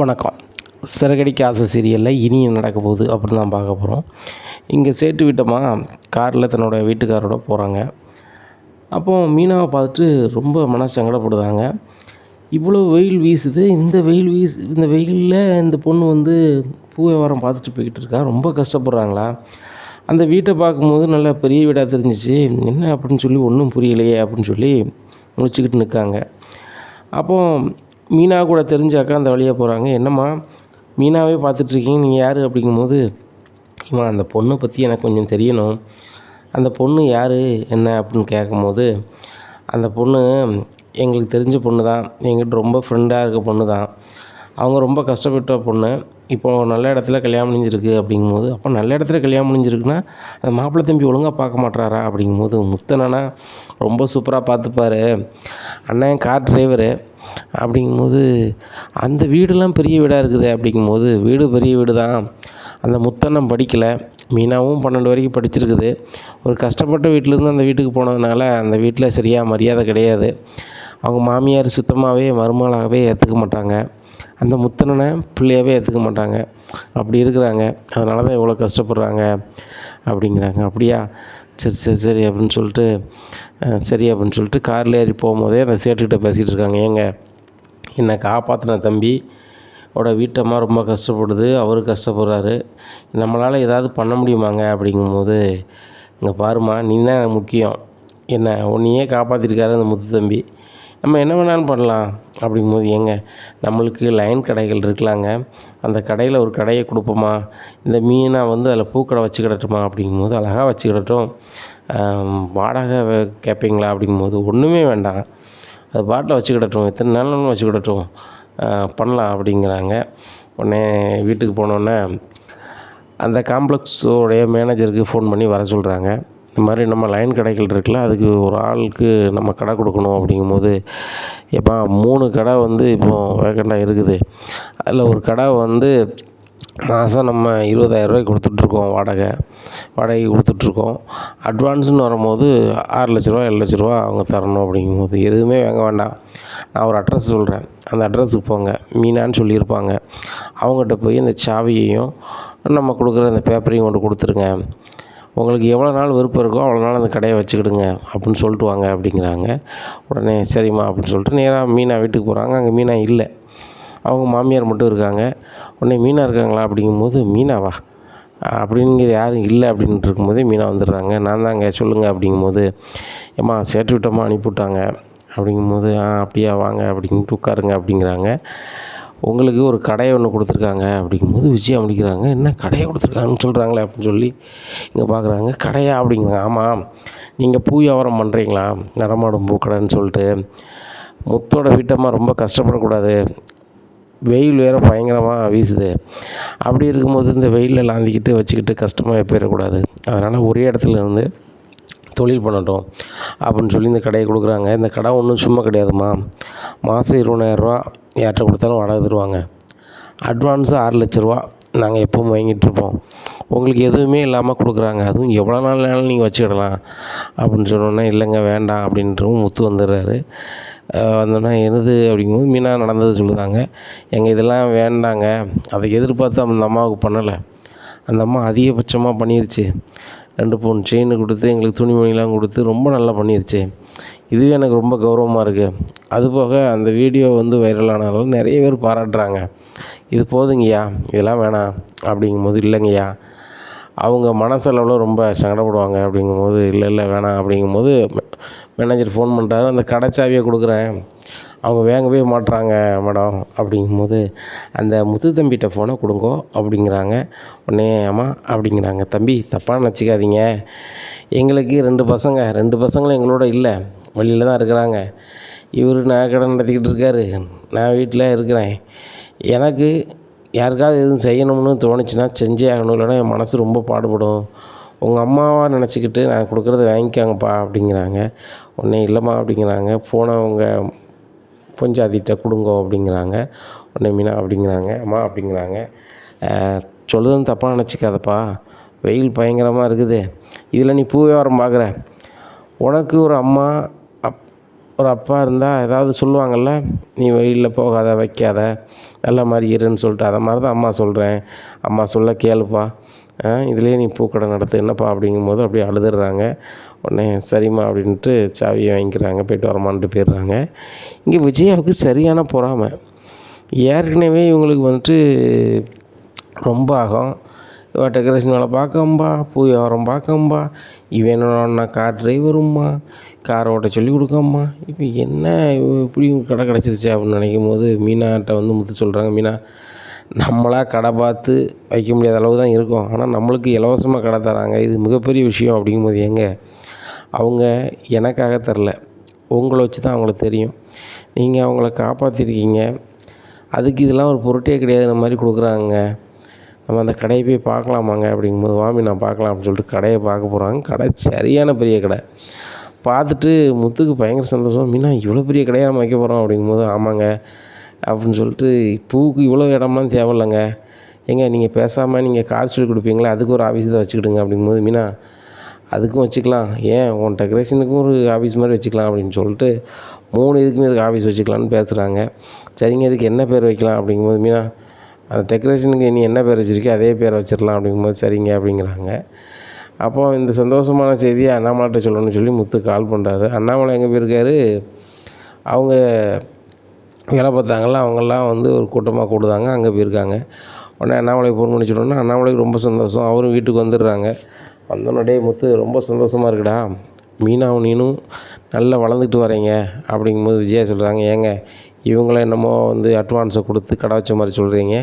வணக்கம். சிறகடிக்க ஆசை சீரியலில் இனி என்ன நடக்க போகுது அப்படின்னு தான் பார்க்க போகிறோம். இங்கே சேட்டு வீட்டம்மா காரில் தன்னோட வீட்டுக்காரோட போகிறாங்க. அப்போது மீனாவை பார்த்துட்டு ரொம்ப மனசு சங்கடப்படுதாங்க. இவ்வளோ வெயில் வீசுது, இந்த வெயிலில் இந்த பொண்ணு வந்து பூ வியாபாரம் பார்த்துட்டு போய்கிட்டு இருக்கா. ரொம்ப கஷ்டப்படுறாங்களா? அந்த வீட்டை பார்க்கும்போது நல்லா பெரிய வீடாக தெரிஞ்சிச்சு. என்ன அப்படின்னு சொல்லி ஒன்றும் புரியலையே அப்படின்னு சொல்லி முழிச்சுக்கிட்டு நிற்காங்க. அப்போது மீனா கூட தெரிஞ்சாக்கா அந்த வழியாக போகிறாங்க. என்னம்மா மீனாவே பார்த்துட்ருக்கீங்க, நீங்கள் யார் அப்படிங்கும்போது, இம்மா அந்த பொண்ணை பற்றி எனக்கு கொஞ்சம் தெரியணும், அந்த பொண்ணு யார் என்ன அப்படின்னு கேட்கும்போது, அந்த பொண்ணு எங்களுக்கு தெரிஞ்ச பொண்ணு தான், எங்கிட்ட ரொம்ப ஃப்ரெண்டாக இருக்க பொண்ணு தான், அவங்க ரொம்ப கஷ்டப்பட்ட பொண்ணு, இப்போது நல்ல இடத்துல கல்யாணம் முடிஞ்சிருக்கு அப்படிங்கும்போது, அப்போ நல்ல இடத்துல கல்யாணம் முடிஞ்சிருக்குன்னா அந்த மாப்பிள்ளை தம்பி ஒழுங்காக பார்க்க மாட்டாரா அப்படிங்கும்போது, முத்தனா ரொம்ப சூப்பராக பார்த்துப்பார், அண்ணன் கார் டிரைவரு அப்படிங்கும்போது, அந்த வீடெல்லாம் பெரிய வீடாக இருக்குது அப்படிங்கும்போது, வீடு பெரிய வீடு தான், அந்த முத்தண்ணன் படிக்கலை, மீனாவும் 12 வரைக்கும் படிச்சிருக்குது, ஒரு கஷ்டப்பட்ட வீட்டிலேருந்து அந்த வீட்டுக்கு போனதுனால அந்த வீட்டில் சரியாக மரியாதை கிடையாது, அவங்க மாமியார் சுத்தமாகவே மருமகளாகவே ஏற்றுக்க மாட்டாங்க, அந்த முத்தண்ணனை பிள்ளையாகவே ஏற்றுக்க மாட்டாங்க, அப்படி இருக்கிறாங்க, அதனால தான் இவ்வளோ கஷ்டப்படுறாங்க அப்படிங்கிறாங்க. அப்படியா, சரி சரி சரி அப்படின்னு சொல்லிட்டு சரி அப்படின்னு சொல்லிட்டு காரில் ஏறி போகும்போதே அந்த சேட்டுக்கிட்ட பேசிகிட்டு இருக்காங்க. ஏங்க, என்னை காப்பாற்றின தம்பி ஓட வீட்டம்மா ரொம்ப கஷ்டப்படுது, அவரு கஷ்டப்படுறாரு, நம்மளால் ஏதாவது பண்ண முடியுமாங்க அப்படிங்கும்போது, இங்கே பாருமா, நீ தான் எனக்கு முக்கியம், என்ன உன்னையே காப்பாற்றிருக்காரு அந்த முத்து தம்பி, நம்ம என்ன வேணாலும் பண்ணலாம் அப்படிங்கும்போது, ஏங்க நம்மளுக்கு லைன் கடைகள் இருக்கலாங்க, அந்த கடையில் ஒரு கடையை கொடுப்போமா, இந்த மீனை வந்து அதில் பூக்கடை வச்சுக்கிடட்டுமா அப்படிங்கும்போது, அழகாக வச்சுக்கிடட்டும், வாடகை கேட்பீங்களா அப்படிங்கும்போது, ஒன்றுமே வேண்டாம், அது பாட்டில் வச்சுக்கிடட்டும், எத்தனை நாளும் வச்சுக்கிடட்டும், பண்ணலாம் அப்படிங்கிறாங்க. உடனே வீட்டுக்கு போனோடனே அந்த காம்ப்ளெக்ஸோடைய மேனேஜருக்கு ஃபோன் பண்ணி வர சொல்கிறாங்க. இந்த மாதிரி நம்ம லைன் கடைகள் இருக்குல்ல, அதுக்கு ஒரு ஆளுக்கு நம்ம கடை கொடுக்கணும் அப்படிங்கும்போது, எப்பா 3 கடை வந்து இப்போது வேக்கண்டாக இருக்குது, அதில் ஒரு கடை வந்து மாதம் நம்ம 20,000 கொடுத்துட்ருக்கோம், வாடகை கொடுத்துட்ருக்கோம், அட்வான்ஸுன்னு வரும்போது 6 லட்ச ரூபா 7 லட்ச ரூபா அவங்க தரணும் அப்படிங்கும்போது, எதுவுமே வாங்க வேண்டாம், நான் ஒரு அட்ரஸ் சொல்கிறேன், அந்த அட்ரஸுக்கு போங்க, மீனான்னு சொல்லியிருப்பாங்க, அவங்ககிட்ட போய் இந்த சாவியையும் நம்ம கொடுக்குற இந்த பேப்பரையும் கொண்டு கொடுத்துருங்க, உங்களுக்கு எவ்வளோ நாள் விருப்பம் இருக்கோ அவ்வளோ நாள் அந்த கடையை வச்சுக்கிடுங்க அப்படின்னு சொல்லிட்டு வாங்க அப்படிங்கிறாங்க. உடனே சரிம்மா அப்படின்னு சொல்லிட்டு நேராக மீனா வீட்டுக்கு போகிறாங்க. அங்கே மீனா இல்லை, அவங்க மாமியார் மட்டும் இருக்காங்க. உடனே மீனா இருக்காங்களா அப்படிங்கும்போது, மீனாவா அப்படிங்கிற யாரும் இல்லை அப்படின்ட்டு இருக்கும்போதே மீனா வந்துடுறாங்க. நான் தாங்க, சொல்லுங்கள் அப்படிங்கும்போது, ஏம்மா சேட்டு விட்டம்மா அனுப்பிவிட்டாங்க அப்படிங்கும்போது, அப்படியா வாங்க அப்படின்ட்டு உட்காருங்க அப்படிங்கிறாங்க. உங்களுக்கு ஒரு கடையை ஒன்று கொடுத்துருக்காங்க அப்படிங்கும்போது விஜயம் முடிக்கிறாங்க. என்ன கடையை கொடுத்துருக்காங்கன்னு சொல்கிறாங்களே அப்படின்னு சொல்லி இங்கே பார்க்குறாங்க. கடையா அப்படிங்கிறாங்க. ஆமாம், நீங்கள் பூ வியாபாரம் பண்ணுறீங்களா, நடமாடும் பூக்கடைன்னு சொல்லிட்டு, முத்தோட வீட்டம்மா ரொம்ப கஷ்டப்படக்கூடாது, வெயில் வேறு பயங்கரமாக வீசுது, அப்படி இருக்கும்போது இந்த வெயிலில் லாந்திக்கிட்டு வச்சுக்கிட்டு கஷ்டமாக போயிடக்கூடாது, அதனால் ஒரே இடத்துல இருந்து தொழில் பண்ணட்டும் அப்படின்னு சொல்லி இந்த கடையை கொடுக்குறாங்க. இந்த கடை ஒன்றும் சும்மா கிடையாதுமா, மாதம் 20,000 யார்கிட்ட கொடுத்தாலும் வாடகை தருவாங்க, அட்வான்ஸு 6 லட்ச ரூபா நாங்கள் எப்பவும் வாங்கிட்டுருப்போம், உங்களுக்கு எதுவுமே இல்லாமல் கொடுக்குறாங்க, அதுவும் எவ்வளோ நாள்னாலும் நீங்கள் வச்சுக்கிடலாம் அப்படின்னு சொன்னோன்னே, இல்லைங்க வேண்டாம் அப்படின்றவும் முத்து வந்துடுறாரு. வந்தோடனே என்னது அப்படிங்கும்போது மீனா நடந்தது சொல்லுதாங்க. எங்கள் இதெல்லாம் வேண்டாங்க, அதை எதிர்பார்த்து அந்த அம்மாவுக்கு பண்ணலை, அந்த அம்மா அதிகபட்சமாக பண்ணிருச்சு, 2 பவுன் செயின் கொடுத்து எங்களுக்கு துணிமணிலாம் கொடுத்து ரொம்ப நல்லா பண்ணிருச்சு, இதுவே எனக்கு ரொம்ப கௌரவமாக இருக்குது, அதுபோக அந்த வீடியோ வந்து வைரலானாலும் நிறைய பேர் பாராட்டுறாங்க, இது போதுங்கய்யா, இதெல்லாம் வேணாம் அப்படிங்கும்போது, இல்லைங்கய்யா அவங்க மனசளவில் ரொம்ப சங்கடப்படுவாங்க அப்படிங்கும்போது, இல்லை வேணாம் அப்படிங்கும்போது மேனேஜர் ஃபோன் பண்ணுறாரு, அந்த கடைச்சாவியை கொடுக்குறேன், அவங்க வாங்கவே மாட்டுறாங்க மேடம் அப்படிங்கும்போது, அந்த முத்து தம்பிகிட்ட ஃபோனை கொடுங்கோ அப்படிங்கிறாங்க. உடனே அம்மா அப்படிங்கிறாங்க. தம்பி தப்பாக நினச்சிக்காதீங்க, எங்களுக்கு 2 பசங்களும் எங்களோட இல்லை, வெளியில் தான் இருக்கிறாங்க, இவர் நகைக்கடை நடத்திக்கிட்டு இருக்காரு, நான் வீட்டில் இருக்கிறேன், எனக்கு யாருக்காவது எதுவும் செய்யணும்னு தோணுச்சுன்னா செஞ்சே ஆகணும், இல்லைன்னா என் மனசு ரொம்ப பாடுபடும், உங்கள் அம்மாவாக நினச்சிக்கிட்டு நான் கொடுக்குறத வாங்கிக்காங்கப்பா அப்படிங்கிறாங்க. உடனே இல்லைம்மா அப்படிங்கிறாங்க. ஃபோனை அவங்க பொஞ்சாதிட்ட கொடுங்கோ அப்படிங்கிறாங்க. உடனே மீனா அப்படிங்கிறாங்க. அம்மா அப்படிங்கிறாங்க. சொல்லுதுன்னு தப்பாக நினச்சிக்காதப்பா, வெயில் பயங்கரமாக இருக்குது, இதில் நீ பூ வியாபாரம் பார்க்குற, உனக்கு ஒரு அம்மா ஒரு அப்பா இருந்தால் ஏதாவது சொல்லுவாங்கள்ல, நீ வெயிலில் போகாத, வைக்காத, நல்ல மாதிரி இருன்னு சொல்லிட்டு. அதை மாதிரி தான் அம்மா சொல்கிறேன், அம்மா சொல்ல கேளுப்பா, இதுலேயே நீ பூக்கடை நடத்து என்னப்பா அப்படிங்கும்போது அப்படியே அழுதுடுறாங்க. உடனே சரிம்மா அப்படின்ட்டு சாவியை வாங்கிக்கிறாங்க, போய்ட்டு வரமான்ட்டு போயிடுறாங்க. இங்கே விஜயாவுக்கு சரியான பொறாமை. ஏற்கனவே இவங்களுக்கு வந்துட்டு ரொம்ப ஆகும். இவன் டெக்கரேஷன் வேலை பார்க்கம்பா, பூ வியாபாரம் பார்க்கம்பா, இவன் என்னன்னா கார் டிரைவரும்மா, கார் ஓட்ட சொல்லி கொடுக்கம்மா. இப்போ என்ன இப்படி கடை கிடச்சிருச்சு அப்படின்னு நினைக்கும் போது மீனாட்ட வந்து முத்து சொல்கிறாங்க, மீனா நம்மளாக கடை பார்த்து வைக்க முடியாத அளவு தான் இருக்கும், ஆனால் நம்மளுக்கு இலவசமாக கடை தராங்க, இது மிகப்பெரிய விஷயம். அப்படிங்கும்போது ஏங்க, அவங்க எனக்காக தரல, உங்களை வச்சு தான் அவங்களுக்கு தெரியும், நீங்கள் அவங்கள காப்பாற்றிருக்கீங்க, அதுக்கு இதெல்லாம் ஒரு பொருட்டே கிடையாதுன்ற மாதிரி கொடுக்குறாங்க, நம்ம அந்த கடையை போய் பார்க்கலாமாங்க அப்படிங்கும்போது வாமி நான் பார்க்கலாம் அப்படின்னு சொல்லிட்டு கடையை பார்க்க போகிறாங்க. கடை சரியான பெரிய கடை. பார்த்துட்டு முத்துக்கு பயங்கர சந்தோஷம். மீனா இவ்வளோ பெரிய கடையாக நம்ம வைக்க போகிறோம் அப்படிங்கும்போது ஆமாங்க அப்படின்னு சொல்லிட்டு, பூவுக்கு இவ்வளோ இடம்லாம் தேவையில்லைங்க, ஏங்க நீங்கள் பேசாமல் நீங்கள் கார் சொல்லி கொடுப்பீங்களா, அதுக்கு ஒரு ஆஃபீஸ் தான் வச்சுக்கிடுங்க அப்படிங்கும்போது மீனா அதுக்கும் வச்சுக்கலாம், ஏன் உன் டெக்கரேஷனுக்கும் ஒரு ஆஃபீஸ் மாதிரி வச்சுக்கலாம் அப்படின்னு சொல்லிட்டு 3 இதுக்குமே இதுக்கு ஆஃபீஸ் வச்சுக்கலான்னு பேசுகிறாங்க. சரிங்க, இதுக்கு என்ன பேர் வைக்கலாம் அப்படிங்கும்போது மீனா அந்த டெக்கரேஷனுக்கு நீ என்ன பேர் வச்சுருக்கியோ அதே பேரை வச்சிடலாம் அப்படிங்கும்போது சரிங்க அப்படிங்கிறாங்க. அப்போது இந்த சந்தோஷமான செய்தியை அண்ணாமலைகிட்ட சொல்லணும்னு சொல்லி முத்து கால் பண்ணுறாரு. அண்ணாமலை எங்கே போயிருக்காரு, அவங்க வேலை பார்த்தாங்கள அவங்கெல்லாம் வந்து ஒரு கூட்டமாக கூடுதாங்க, அங்கே போயிருக்காங்க. உடனே அண்ணாமலை ஃபோன் பண்ணி சொன்னோன்னா அண்ணாமலைக்கு ரொம்ப சந்தோஷம், அவரும் வீட்டுக்கு வந்துடுறாங்க. வந்தோடனே முத்து ரொம்ப சந்தோஷமாக இருக்குடா, மீனாவும் நீனும் நல்லா வளர்ந்துட்டு வரீங்க அப்படிங்கும்போது விஜயா சொல்கிறாங்க, ஏங்க இவங்கள என்னமோ வந்து அட்வான்ஸை கொடுத்து கடை வச்ச மாதிரி சொல்கிறீங்க,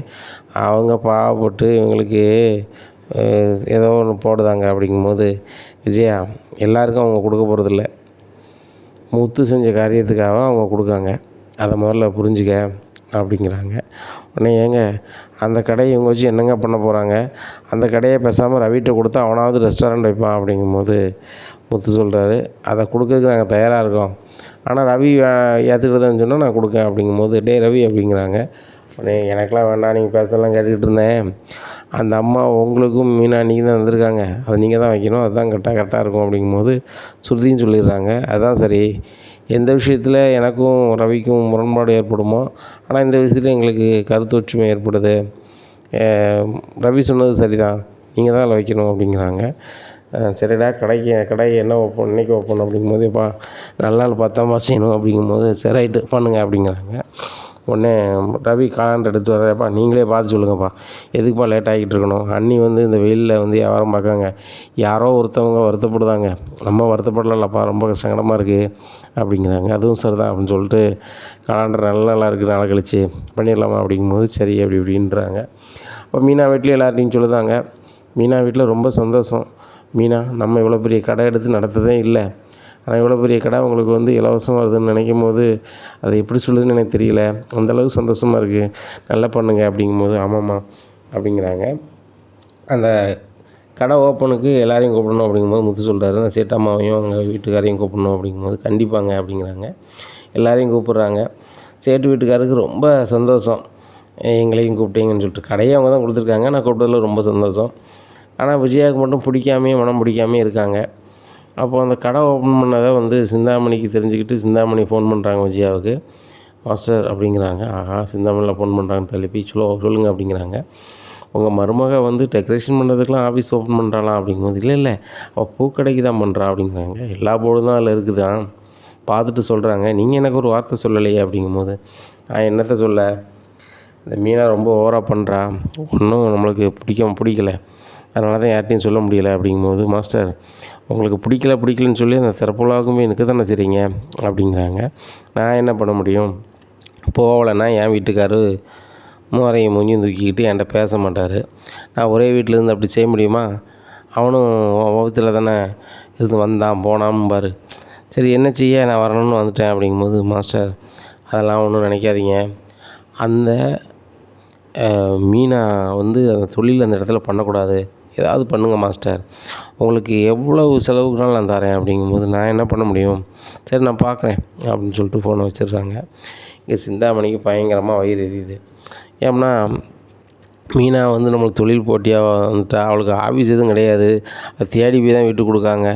அவங்க பாவப்பட்டு இவங்களுக்கு ஏதோ ஒன்று போடுதாங்க அப்படிங்கும்போது விஜயா எல்லாருக்கும் அவங்க கொடுக்க போகிறதில்ல, முத்து செஞ்ச காரியத்துக்காக அவங்க கொடுக்காங்க, அதை முதல்ல புரிஞ்சுக்க அப்படிங்கிறாங்க. உடனே ஏங்க அந்த கடையை இவங்க வச்சு என்னங்க பண்ண போகிறாங்க, அந்த கடையை பேசாமல் ரவிகிட்ட கொடுத்தா அவனாவது ரெஸ்டாரண்ட் வைப்பான் அப்படிங்கும்போது முத்து சொல்கிறாரு, அதை கொடுக்கறதுக்கு நாங்கள் தயாராக இருக்கோம், ஆனால் ரவி ஏற்றுக்கிறதுன்னு சொன்னால் நான் கொடுக்கேன் அப்படிங்கும்போது டே ரவி அப்படிங்கிறாங்க. உடனே எனக்கெலாம் வேண்டாம், நீங்கள் பேசலாம் கேட்டுக்கிட்டு இருந்தேன், அந்த அம்மா உங்களுக்கும் மீனா நீங்கள் தான் வந்திருக்காங்க, அதை நீங்கள் தான் வைக்கணும், அதுதான் கரெக்டாக இருக்கும் அப்படிங்கும்போது ஸ்ருதியும் சொல்லிடுறாங்க. அதுதான் சரி, எந்த விஷயத்தில் எனக்கும் ரவிக்கும் முரண்பாடு ஏற்படுமோ, ஆனால் இந்த விஷயத்தில் எங்களுக்கு கருத்து ஒற்றுமை ஏற்படுது, ரவி சொன்னது சரிதான், நீங்கள் தான் அதில் வைக்கணும் அப்படிங்கிறாங்க. சரிடா கடை என்ன வைப்போம் இன்றைக்கி வைப்போம் அப்படிங்கும்போது எப்பா நல்ல நாள் பார்த்தாம்பா செய்யணும் அப்படிங்கும்போது சரி ரைட்டு பண்ணுங்க அப்படிங்கிறாங்க. உடனே ரவி காலாண்டு எடுத்து வரப்பா நீங்களே பார்த்து சொல்லுங்கப்பா, எதுக்குப்பா லேட் ஆகிட்டு இருக்கணும், அண்ணி வந்து இந்த வெயிலில் வந்து வியாபாரம் பார்க்காங்க, யாரோ ஒருத்தவங்க வருத்தப்படுதாங்க, நம்ம வருத்தப்படலப்பா, ரொம்ப சங்கடமாக இருக்குது அப்படிங்கிறாங்க. அதுவும் சரிதான் அப்படின்னு சொல்லிட்டு காலாண்டர் நல்லா இருக்குது, நாளை கழிச்சு பண்ணிடலாமா அப்படிங்கும்போது சரி அப்படி இப்படின்றாங்க. அப்போ மீனா வீட்லேயும் எல்லார்ட்டையும் சொல்லுதாங்க. மீனா வீட்டில் ரொம்ப சந்தோஷம், மீனா நம்ம இவ்வளோ பெரிய கடை எடுத்து நடத்ததே இல்லை, ஆனால் இவ்வளோ பெரிய கடை உங்களுக்கு வந்து இலவசமாக வருதுன்னு நினைக்கும் போது அதை எப்படி சொல்லுதுன்னு எனக்கு தெரியல, அந்தளவுக்கு சந்தோஷமாக இருக்குது, நல்லா பண்ணுங்க அப்படிங்கும்போது ஆமாம்மா அப்படிங்கிறாங்க. அந்த கடை ஓப்பனுக்கு எல்லாரையும் கூப்பிடணும் அப்படிங்கும்போது முத்து சொல்கிறாரு, அந்த சேட்டம்மாவையும் அவங்க வீட்டுக்காரையும் கூப்பிடணும் அப்படிங்கும்போது கண்டிப்பாங்க அப்படிங்கிறாங்க. எல்லாரையும் கூப்பிட்றாங்க. சேட்டு வீட்டுக்காருக்கு ரொம்ப சந்தோஷம், எங்களையும் கூப்பிட்டீங்கன்னு சொல்லிட்டு. கடையை அவங்க தான் கொடுத்துருக்காங்க, நான் கூப்பிட்டதில் ரொம்ப சந்தோஷம். ஆனால் விஜயாவுக்கு மட்டும் பிடிக்காமையே மனம் பிடிக்காமே இருக்காங்க. அப்போது அந்த கடை ஓப்பன் பண்ணதை வந்து சிந்தாமணிக்கு தெரிஞ்சுக்கிட்டு சிந்தாமணி ஃபோன் பண்ணுறாங்க விஜயாவுக்கு. மாஸ்டர் அப்படிங்கிறாங்க. ஆஹா, சிந்தாமணியில் ஃபோன் பண்ணுறாங்கன்னு தள்ளி சொல்லுங்கள் அப்படிங்கிறாங்க. உங்கள் மருமக வந்து டெக்கரேஷன் பண்ணுறதுக்கெலாம் ஆஃபீஸ் ஓப்பன் பண்ணுறாளாம் அப்படிங்கும்போது இல்லை அவள் பூக்கடைக்கு தான் பண்ணுறா அப்படிங்கிறாங்க. எல்லா போர்டும் தான் அதில் இருக்குதான், பார்த்துட்டு சொல்கிறாங்க, நீங்கள் எனக்கு ஒரு வார்த்தை சொல்லலையே அப்படிங்கும்போது நான் என்னத்தை சொல்ல, இந்த மீனா ரொம்ப ஓவராக பண்ணுறா, ஒன்றும் நம்மளுக்கு பிடிக்கல, அதனால தான் யார்ட்டையும் சொல்ல முடியலை அப்படிங்கும்போது மாஸ்டர் உங்களுக்கு பிடிக்கலன்னு சொல்லி அந்த திறப்புலாவுக்குமே எனக்கு தானே சரிங்க அப்படிங்கிறாங்க. நான் என்ன பண்ண முடியும், போகலைன்னா என் வீட்டுக்காரு மூவரையும் மூஞ்சியும் தூக்கிக்கிட்டு என்கிட்ட பேச மாட்டார், நான் ஒரே வீட்டில் இருந்து அப்படி செய்ய முடியுமா, அவனும் வகுத்தில் தானே இருந்து வந்தான் போனான்னு பாரு, சரி என்ன செய்ய நான் வரணும்னு வந்துட்டேன் அப்படிங்கும்போது மாஸ்டர் அதெல்லாம் ஒன்றும் நினைக்காதீங்க, அந்த மீனா வந்து அந்த தொழில் அந்த இடத்துல பண்ணக்கூடாது, ஏதாவது பண்ணுங்கள் மாஸ்டர், உங்களுக்கு எவ்வளவு செலவுக்குனாலும் நான் தரேன் அப்படிங்கும்போது நான் என்ன பண்ண முடியும், சரி நான் பார்க்குறேன் அப்படின்னு சொல்லிட்டு ஃபோனை வச்சிடுறாங்க. இங்கே சிந்தாமணிக்கு பயங்கரமாக வயிறு எரியுது. ஏன்னா மீனா வந்து நம்மளுக்கு தொழில் போட்டியாக வந்துட்டா, அவளுக்கு ஆஃபீஸ் எதுவும் கிடையாது, அது தேடி போய் தான் வீட்டுக்கு கொடுக்காங்க,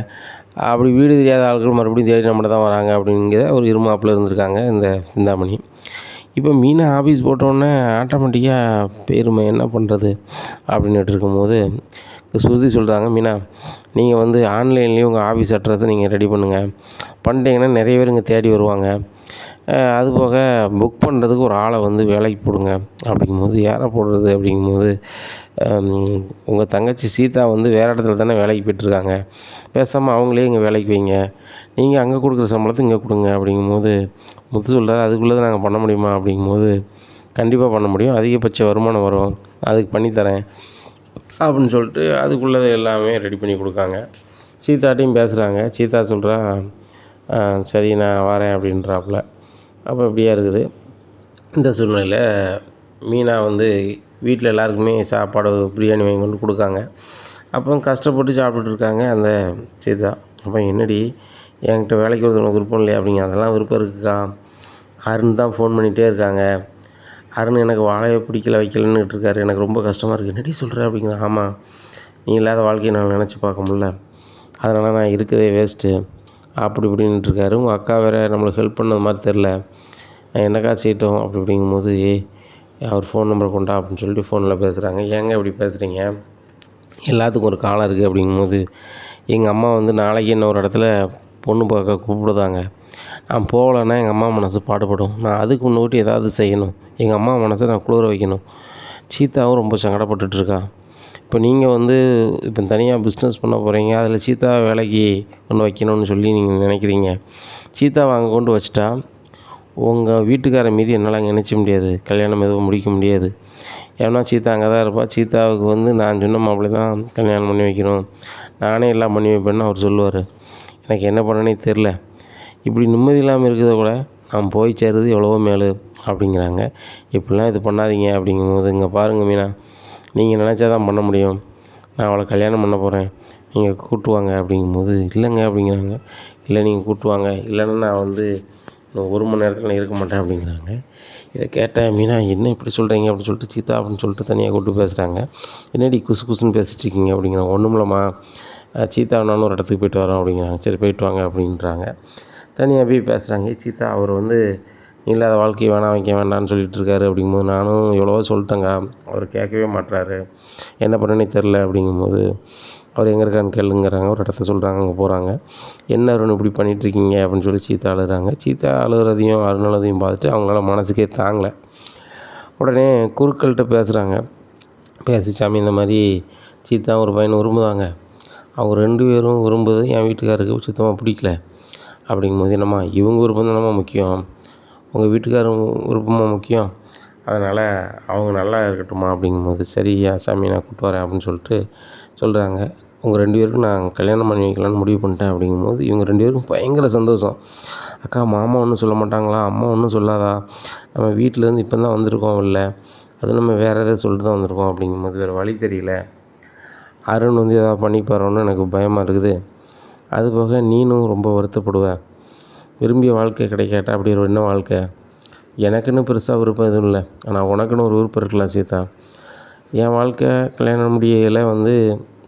அப்படி வீடு தெரியாத ஆட்கள் மறுபடியும் தேடி நம்மகிட்ட தான் வராங்க அப்படிங்கிற ஒரு இருமாப்பில் இருந்திருக்காங்க இந்த சிந்தாமணி. இப்போ மீனா ஆஃபீஸ் போட்டோன்னே ஆட்டோமேட்டிக்காக பேருமே என்ன பண்ணுறது அப்படின்னுட்டு இருக்கும்போது ஸ்ருதி சொல்கிறாங்க, மீனா நீங்கள் வந்து ஆன்லைன்லேயும் உங்கள் ஆஃபீஸ் அட்ரஸை நீங்கள் ரெடி பண்ணுங்கள். பண்ணிட்டீங்கன்னா நிறைய பேர் இங்கே தேடி வருவாங்க. அதுபோக புக் பண்ணுறதுக்கு ஒரு ஆளை வந்து வேலைக்கு போடுங்க. அப்படிங்கும்போது யாரை போடுறது அப்படிங்கும்போது, உங்கள் தங்கச்சி சீதா வந்து வேறு இடத்துல தானே வேலைக்கு போய்ட்டுருக்காங்க. பேசாமல் அவங்களே இங்கே வேலைக்கு வைங்க. நீங்கள் அங்கே கொடுக்குற சம்பளத்தை இங்கே கொடுங்க. அப்படிங்கும்போது முத்து சொல்கிறார், அதுக்குள்ளே தான் நாங்கள் பண்ண முடியுமா அப்படிங்கும்போது, கண்டிப்பாக பண்ண முடியும். அதிகபட்ச வருமானம் வரும், அதுக்கு பண்ணித்தரேன் அப்படின்னு சொல்லிட்டு அதுக்குள்ளே எல்லாமே ரெடி பண்ணி கொடுக்காங்க. சீதாட்டையும் பேசுகிறாங்க. சீதா சொல்கிறா, சரி நான் வரேன் அப்படின்றாப்புல. அப்போ இப்படியா இருக்குது. இந்த சூழ்நிலையில் மீனா வந்து வீட்டில் எல்லாருக்குமே சாப்பாடு பிரியாணி வாங்கி கொண்டு கொடுக்காங்க. அப்போ கஷ்டப்பட்டு சாப்பிட்டுட்ருக்காங்க அந்த சீதா. அப்போ என்னடி என்கிட்ட வேலைக்கு ஒருத்தவங்களுக்கு விருப்பம் இல்லையா அப்படிங்க. அதெல்லாம் விருப்பம் இருக்குக்கா. அருண் தான் ஃபோன் பண்ணிகிட்டே இருக்காங்க. அருண் எனக்கு வாழையை பிடிக்கல வைக்கலன்னுட்டு இருக்காரு. எனக்கு ரொம்ப கஷ்டமாக இருக்குது. என்னடி சொல்கிற அப்படிங்கிற. ஆமாம், நீ இல்லாத வாழ்க்கையை நான் நினச்சி பார்க்க முடியல, அதனால் நான் இருக்கதே வேஸ்ட்டு அப்படி இப்படின்ட்டுருக்காரு. உங்கள் அக்கா வேறு நம்மளுக்கு ஹெல்ப் பண்ணது மாதிரி தெரில, நான் என்னக்கா செய்யட்டும் அப்படி அப்படிங்கும்போது, அவர் ஃபோன் நம்பர் கொண்டா அப்படின்னு சொல்லிட்டு ஃபோனில் பேசுகிறாங்க. ஏங்க இப்படி பேசுகிறீங்க, எல்லாத்துக்கும் ஒரு காலம் இருக்குது அப்படிங்கும்போது, எங்கள் அம்மா வந்து நாளைக்கு என்ன ஒரு இடத்துல பொண்ணு பார்க்க கூப்பிடுதாங்க. நான் போகலன்னா எங்கள் அம்மா மனசு பாடுபடும். நான் அதுக்கு முன்னோட்டி ஏதாவது செய்யணும். எங்கள் அம்மா மனசை நான் குளிர வைக்கணும். சீதாவும் ரொம்ப சங்கடப்பட்டுட்ருக்கா. இப்போ நீங்கள் வந்து இப்போ தனியாக பிஸ்னஸ் பண்ண போகிறீங்க, அதில் சீதா வேலைக்கு கொண்டு வைக்கணும்னு சொல்லி நீங்கள் நினைக்கிறீங்க. சீதாவை அங்கே கொண்டு வச்சுட்டா உங்கள் வீட்டுக்கார மீறி என்னால் அங்கே நினச்ச முடியாது, கல்யாணம் எதுவும் முடிக்க முடியாது. ஏன்னா சீதா அங்கே தான் இருப்பாள். சீதாவுக்கு வந்து நான் சொன்ன மாப்பிள்ளை தான் கல்யாணம் பண்ணி வைக்கணும், நானே எல்லாம் பண்ணி வைப்பேன்னு அவர் சொல்லுவார். எனக்கு என்ன பண்ணனே தெரில. இப்படி நிம்மதி இல்லாமல் இருக்கிறத கூட நான் போய் சேருது எவ்வளவோ மேலு அப்படிங்கிறாங்க. இப்படிலாம் இது பண்ணாதீங்க அப்படிங்கும்போது, இங்கே பாருங்கள் மீனா, நீங்கள் நினச்சா தான் பண்ண முடியும். நான் அவளை கல்யாணம் பண்ண போகிறேன், நீங்கள் கூட்டுவாங்க அப்படிங்கும்போது, இல்லைங்க அப்படிங்கிறாங்க. இல்லை நீங்கள் கூட்டுவாங்க, இல்லைன்னா நான் வந்து இன்னும் 1 மணி நேரத்தில் நான் இருக்க மாட்டேன் அப்படிங்கிறாங்க. இதை கேட்ட மீனா, என்ன இப்படி சொல்கிறீங்க அப்படின்னு சொல்லிட்டு சீதா அப்படின்னு சொல்லிட்டு தனியாக கூப்பிட்டு பேசுகிறாங்க. என்னடி குசு குசுன்னு பேசிகிட்டு இருக்கீங்க அப்படிங்கிறாங்க. ஒன்றும் இல்லைம்மா, சீதா நானும் ஒரு இடத்துக்கு போய்ட்டு வரோம் அப்படிங்கிறாங்க. சரி போய்ட்டு வாங்க அப்படின்றாங்க. தனியாக போய் பேசுகிறாங்க. சீதா அவர் வந்து இல்லாத வாழ்க்கையை வேணாம் வைக்க வேண்டாம்னு சொல்லிட்டு இருக்காரு அப்படிங்கும்போது, நானும் எவ்வளவோ சொல்லிட்டேங்க, அவர் கேட்கவே மாட்டுறாரு, என்ன பண்ணனே தெரில அப்படிங்கும்போது, அவர் எங்கே இருக்கான்னு கேளுங்கிறாங்க. ஒரு இடத்த சொல்கிறாங்க, அங்கே போகிறாங்க. என்ன அருண் இப்படி பண்ணிகிட்ருக்கீங்க அப்படின்னு சொல்லி சீதா அழுகிறாங்க. சீதா அழுகிறதையும் அருணதையும் பார்த்துட்டு அவங்களால மனசுக்கே தாங்கலை. உடனே குருக்கள்கிட்ட பேசுகிறாங்க. பேசி, சாமி இந்த மாதிரி சீதா ஒரு பையனை விரும்புதாங்க, அவங்க 2 பேரும் விரும்புவது என் வீட்டுக்காருக்கு சுத்தமாக பிடிக்கல அப்படிங்கும்போது, என்னம்மா இவங்க விருப்பம் தானம்மா முக்கியம், உங்கள் வீட்டுக்காரர் விருப்பமாக முக்கியம், அதனால் அவங்க நல்லா இருக்கட்டும்மா அப்படிங்கும்போது, சரியா சாமி நான் கூப்பிட்டு வரேன் அப்படின்னு சொல்லிட்டு சொல்கிறாங்க. உங்கள் 2 பேருக்கும் நான் கல்யாணம் பண்ணி வைக்கலான்னு முடிவு பண்ணிட்டேன் அப்படிங்கும்போது, இவங்க 2 பேருக்கும் பயங்கர சந்தோஷம். அக்கா மாமா ஒன்றும் சொல்ல மாட்டாங்களா, அம்மா ஒன்றும் சொல்லாதா, நம்ம வீட்டிலேருந்து இப்போ தான் வந்திருக்கோம், இல்லை அது நம்ம வேறு எதாவது சொல்லிட்டு தான் வந்திருக்கோம் அப்படிங்கும்போது, வேறு வழி தெரியல, அருண் வந்து எதாவது பண்ணிப்பாரோன்னு எனக்கு பயமாக இருக்குது, அதுபோக நீனும் ரொம்ப வருத்தப்படுவேன், விரும்பிய வாழ்க்கை கிடைக்காட்டா அப்படி ஒரு என்ன வாழ்க்கை, எனக்குன்னு பெருசாக விருப்பம் எதுவும் இல்லை, ஆனால் உனக்குன்னு ஒரு விருப்பம் இருக்கலாம் சீதா, என் வாழ்க்கை கல்யாணம் முடியல வந்து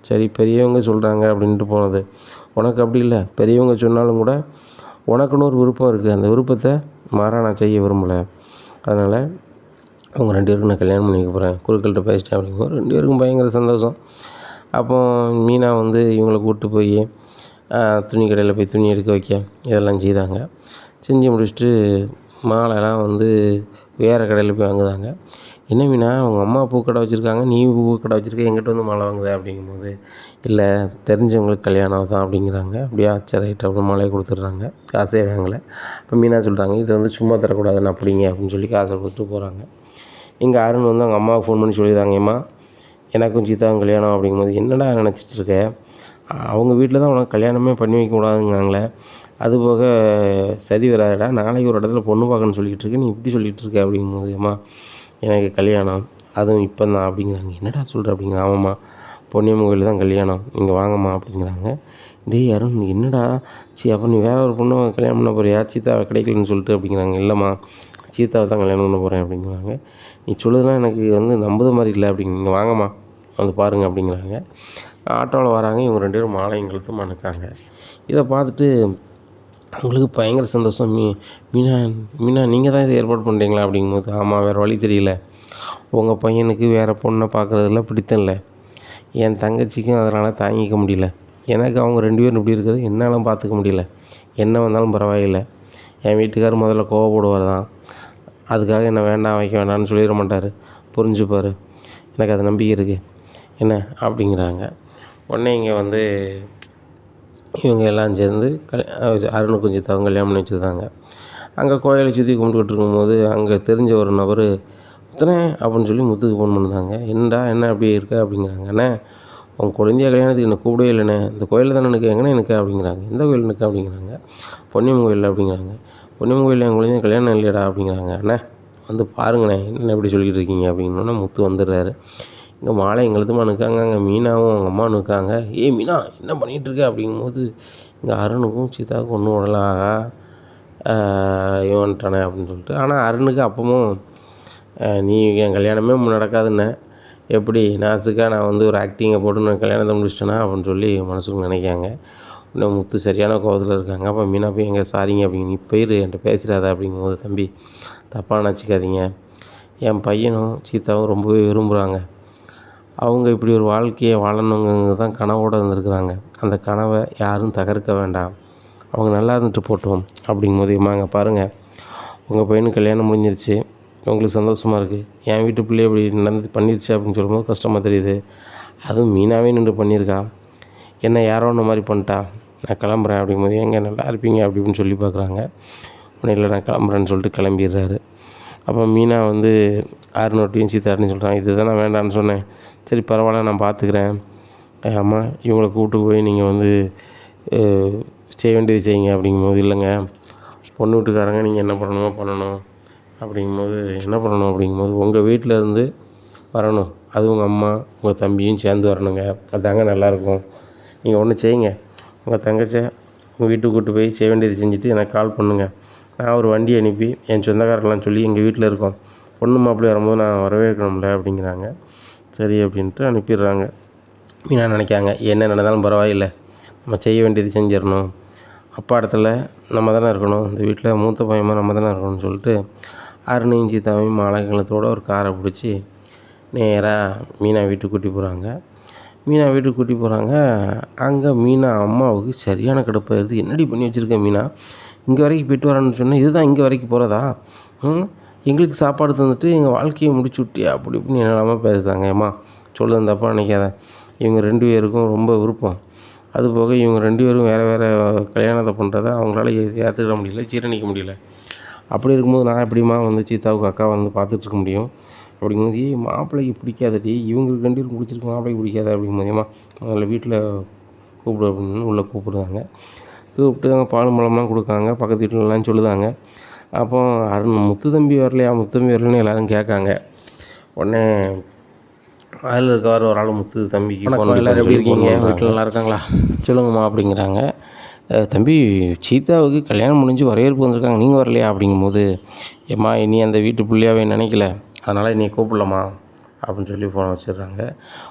சரி பெரியவங்க சொல்கிறாங்க அப்படின்ட்டு போனது, உனக்கு அப்படி இல்லை, பெரியவங்க சொன்னாலும் கூட உனக்குன்னு ஒரு விருப்பம் இருக்குது, அந்த விருப்பத்தை மாறாக நான் செய்ய விரும்பலை, அதனால் அவங்க 2 பேருக்கும் நான் கல்யாணம் பண்ணிக்க போகிறேன், குருக்கள்கிட்ட பேசிட்டேன் அப்படிங்கும்போது 2 பேருக்கும் பயங்கர சந்தோஷம். அப்போ மீனா வந்து இவங்களை கூப்பிட்டு போய் துணி கடையில் போய் துணி எடுக்க வைக்க இதெல்லாம் செய்தாங்க. செஞ்சு முடிச்சுட்டு மாலைலாம் வந்து வேறு கடையில் போய் வாங்குதாங்க. என்ன மீனா உங்கள் அம்மா பூக்கடை வச்சுருக்காங்க, நீ பூக்கடை வச்சுருக்க, எங்கிட்ட வந்து மாலை வாங்குத அப்படிங்கும்போது, இல்லை தெரிஞ்சவங்களுக்கு கல்யாணம் தான் அப்படிங்கிறாங்க. அப்படியே சரி ரைட் அப்படின்னு மாலையை கொடுத்துட்றாங்க, காசே வாங்கலை. இப்போ மீனா சொல்கிறாங்க, இதை வந்து சும்மா தரக்கூடாதுன்னு அப்படிங்க அப்படின்னு சொல்லி காசை கொடுத்துட்டு போகிறாங்க. இங்கே அருண் வந்து அவங்க அம்மாவுக்கு ஃபோன் பண்ணி சொல்லிடுறாங்க, ஏம்மா எனக்கும் சீதாவும் கல்யாணம் அப்படிங்கும்போது, என்னடா நினச்சிட்டு இருக்க, அவங்க வீட்டில் தான் உனக்கு கல்யாணமே பண்ணி வைக்க கூடாதுங்காங்களே, அதுபோக சரி வராதுடா, நாளைக்கு ஒரு இடத்துல பொண்ணு பார்க்கணுன்னு சொல்லிக்கிட்டு இருக்கு, நீ இப்படி சொல்லிகிட்டு இருக்க அப்படிங்கும்போது, அம்மா எனக்கு கல்யாணம் அதுவும் இப்போ தான் அப்படிங்கிறாங்க. என்னடா சொல்கிற அப்படிங்கிற. ஆமாம்மா பொன்னியம்மன் கோயில் தான் கல்யாணம், நீங்கள் வாங்கம்மா அப்படிங்கிறாங்க. டேய் அருண் என்னடா, அப்போ நீ வேறு ஒரு பொண்ணு கல்யாணம் பண்ண போறியா, சீதாவை கிடைக்கலன்னு சொல்லிட்டு அப்படிங்கிறாங்க. இல்லைம்மா சீதாவை தான் கல்யாணம் பண்ண போகிறேன் அப்படிங்கிறாங்க. நீ சொல்லுறதுலாம் எனக்கு வந்து நம்புத மாதிரி இல்லை அப்படிங்க, வாங்கம்மா வந்து பாருங்கள் அப்படிங்கிறாங்க. ஆட்டோவில் வராங்க. இவங்க 2 பேரும் மாலையும் கழுத்துமா நிற்காங்க. இதை பார்த்துட்டு அவங்களுக்கு பயங்கர சந்தோஷம். மீனா மீனா நீங்கள் தான் இதை ஏற்பாடு பண்ணுறீங்களா அப்படிங்கும்போது, ஆமாம் வேறு வழி தெரியல. உங்கள் பையனுக்கு வேறு பொண்ணை பார்க்குறதுல பிடித்தம் இல்லை. என் தங்கச்சிக்கும் அதனால் தாங்கிக்க முடியல. எனக்கு அவங்க 2 பேரும் இப்படி இருக்கிறது என்னாலும் பார்த்துக்க முடியல. என்ன வந்தாலும் பரவாயில்லை. என் வீட்டுக்காரர் முதல்ல கோவப்படுவார் தான். அதுக்காக என்ன வேண்டாம் வைக்க வேண்டாம்னு சொல்லிட மாட்டார். புரிஞ்சுப்பார். எனக்கு அது நம்பிக்கை இருக்குது. என்ன அப்படிங்கிறாங்க. உடனே இங்கே வந்து இவங்க எல்லாம் சேர்ந்து அருணுக்கும் சீதாவும் கல்யாணம் பண்ணி வச்சுருந்தாங்க. அங்கே கோயிலை சுற்றி கும்பிட்டுக்கிட்டு இருக்கும்போது அங்கே தெரிஞ்ச ஒரு நபர் முத்துனே அப்படின்னு சொல்லி முத்துக்கு ஃபோன் பண்ணுதாங்க. என்னடா என்ன அப்படி இருக்க அப்படிங்கிறாங்க. அண்ணே உங்கள் குழந்தைய கல்யாணத்துக்கு என்ன கூப்பிடவே இல்லைண்ணே. இந்த கோயிலில் தானே எனக்கு எங்கண்ணே எனக்கு அப்படிங்கிறாங்க. எந்த கோயில் எனக்கு அப்படிங்கிறாங்க. பொன்னியம்மன் கோயில் அப்படிங்கிறாங்க. பொன்னியம்மன் கோயிலில் என் குழந்தைய கல்யாணம் இல்லையடா அப்படிங்கிறாங்க. அண்ணே வந்து பாருங்கண்ணே என்ன எப்படி சொல்லிக்கிட்டு இருக்கீங்க அப்படின்னோடனே முத்து வந்துடுறாரு. இங்கே மாலை எங்களுதுமா நிற்காங்க. அங்கே மீனாவும் அவங்க அம்மா நிற்காங்க. ஏய் மீனா என்ன பண்ணிகிட்ருக்க அப்படிங்கும்போது இங்கே அருணுக்கும் சீதாவுக்கும் ஒன்றும் உடலாக இவன்ட்டானே அப்படின்னு சொல்லிட்டு. ஆனால் அருணுக்கு அப்பவும் நீ என் கல்யாணமே நடக்காதுன்னு எப்படி நாசுக்காக நான் வந்து ஒரு ஆக்டிங்கை போட்டு நான் கல்யாணத்தை முடிச்சிட்டேனா அப்படின்னு சொல்லி மனசுக்கு நினைக்காங்க. இன்னும் முத்து சரியான கோபத்தில் இருக்காங்க. அப்போ மீனா போய் எங்கே சாரிங்க அப்படிங்க நீ போயிரு என்கிட்ட பேசுகிறாத அப்படிங்கும்போது, தம்பி தப்பாக நினச்சிக்காதீங்க. என் பையனும் சீதாவும் ரொம்பவே விரும்புகிறாங்க. அவங்க இப்படி ஒரு வாழ்க்கையை வாழணுங்கிறது தான் கனவோடு இருந்திருக்கிறாங்க. அந்த கனவை யாரும் தகர்க்க வேண்டாம். அவங்க நல்லா இருந்துட்டு போட்டோம் அப்படிங்கும்போது, அங்கே பாருங்கள் உங்கள் பையனுக்கு கல்யாணம் முடிஞ்சிருச்சு. உங்களுக்கு சந்தோஷமாக இருக்குது. என் வீட்டு பிள்ளை இப்படி நடந்து பண்ணிருச்சு அப்படின்னு சொல்லும்போது கஷ்டமாக தெரியுது. அதுவும் மீனாவே நின்று பண்ணியிருக்கா. என்ன யாரோ ஒன்று மாதிரி பண்ணிட்டா. நான் கிளம்புறேன் அப்படிங்கும்போது, எங்கே நல்லா இருப்பீங்க அப்படி இப்படின்னு சொல்லி பார்க்குறாங்க. ஒன்றும் இல்லை நான் கிளம்புறேன்னு சொல்லிட்டு கிளம்பிடுறாரு. அப்போ மீனா வந்து அருணோட்டையும் சீதாட்டையும் சொல்கிறாங்க, இது தான் நான் வேண்டான்னு சொன்னேன். சரி பரவாயில்ல நான் பார்த்துக்கிறேன். அம்மா இவங்களை கூப்பிட்டு போய் நீங்கள் வந்து செய்ய வேண்டியது செய்யுங்க அப்படிங்கும்போது, இல்லைங்க பொண்ணு வீட்டுக்காரங்க நீங்கள் என்ன பண்ணணுமோ பண்ணணும் அப்படிங்கும்போது, என்ன பண்ணணும் அப்படிங்கும்போது உங்கள் வீட்டில் இருந்து வரணும். அது உங்கள் அம்மா உங்கள் தம்பியும் சேர்ந்து வரணுங்க. அதாங்க நல்லாயிருக்கும். நீங்கள் ஒன்று செய்யுங்க. உங்கள் தங்கச்சியை உங்கள் வீட்டுக்கு கூப்பிட்டு போய் செய்ய வேண்டியது செஞ்சுட்டு எனக்கு கால் பண்ணுங்கள். நான் ஒரு வண்டி அனுப்பி என் சொந்தக்காரெல்லாம் சொல்லி எங்கள் வீட்டில் இருக்கோம். பொண்ணு மாப்பிள்ளை வரும்போது நான் வரவேற்கணும்ல அப்படிங்கிறாங்க. சரி அப்படின்ட்டு அனுப்பிடுறாங்க. மீனா நினைக்காங்க என்ன நடந்தாலும் பரவாயில்லை, நம்ம செய்ய வேண்டியது செஞ்சிடணும். அப்பா இடத்துல நம்ம தானே இருக்கணும். இந்த வீட்டில் மூத்த பையமாக நம்ம தானே இருக்கணும்னு சொல்லிட்டு அருணையும் சீதாவையும் மாலைகளத்தோடு ஒரு காரை பிடிச்சி நேராக மீனா வீட்டுக்கு கூட்டி போகிறாங்க. மீனா வீட்டுக்கு கூட்டி போகிறாங்க. அங்கே மீனா அம்மாவுக்கு சரியான கடுப்பாயிருது. என்னடி பண்ணி வச்சுருக்க மீனா, இங்கே வரைக்கும் போய்ட்டு வரேன்னு சொன்னேன், இதுதான் இங்கே வரைக்கும் போகிறதா? எங்களுக்கு சாப்பாடு தந்துட்டு எங்கள் வாழ்க்கையை முடிச்சு விட்டியா அப்படி இப்படின்னு என்னெல்லாமல் பேசுதாங்க. ஏம்மா சொல்லுது தப்பாக நினைக்காத. இவங்க 2 பேருக்கும் ரொம்ப விருப்பம். அதுபோக இவங்க 2 பேரும் வேறு வேறு கல்யாணத்தை பண்ணுறத அவங்களால ஏற்றுக்கிட முடியல, ஜீரணிக்க முடியல. அப்படி இருக்கும்போது நான் எப்படிம்மா வந்து சீதாவுக்கு அக்கா வந்து பார்த்துட்ருக்க முடியும் அப்படிங்கும்போது, மாப்பிள்ளைக்கு பிடிக்காதடி, இவங்களுக்கு 2 பேரும் பிடிச்சிருக்கு, மாப்பிள்ளைக்கு பிடிக்காத அப்படிங்கும்போது, ஏம்மா அதில் வீட்டில் கூப்பிடு அப்படின்னு உள்ளே கூப்பிடுறாங்க. கூப்பிட்டு அங்கே பால் பழம்லாம் கொடுக்காங்க. பக்கத்து வீட்டிலலாம் சொல்லுதாங்க. அப்போ முத்து தம்பி வரலையா, முத்து தம்பி வரலன்னு எல்லோரும் கேட்காங்க. உடனே அதில் இருக்கவர் ஒரு ஆள் முத்து தம்பிக்கு எல்லோரும் எப்படி இருக்கீங்க, வீட்டில் நல்லா இருக்காங்களா, சொல்லுங்கம்மா அப்படிங்கிறாங்க. தம்பி சீதாவுக்கு கல்யாணம் முடிஞ்சு வரவேற்பு வந்திருக்காங்க, நீங்கள் வரலையா அப்படிங்கும்போது, ஏம்மா இனி அந்த வீட்டு பிள்ளையாவே நினைக்கல, அதனால் இனி கூப்பிடலாமா அப்படின்னு சொல்லி ஃபோனை வச்சிடுறாங்க.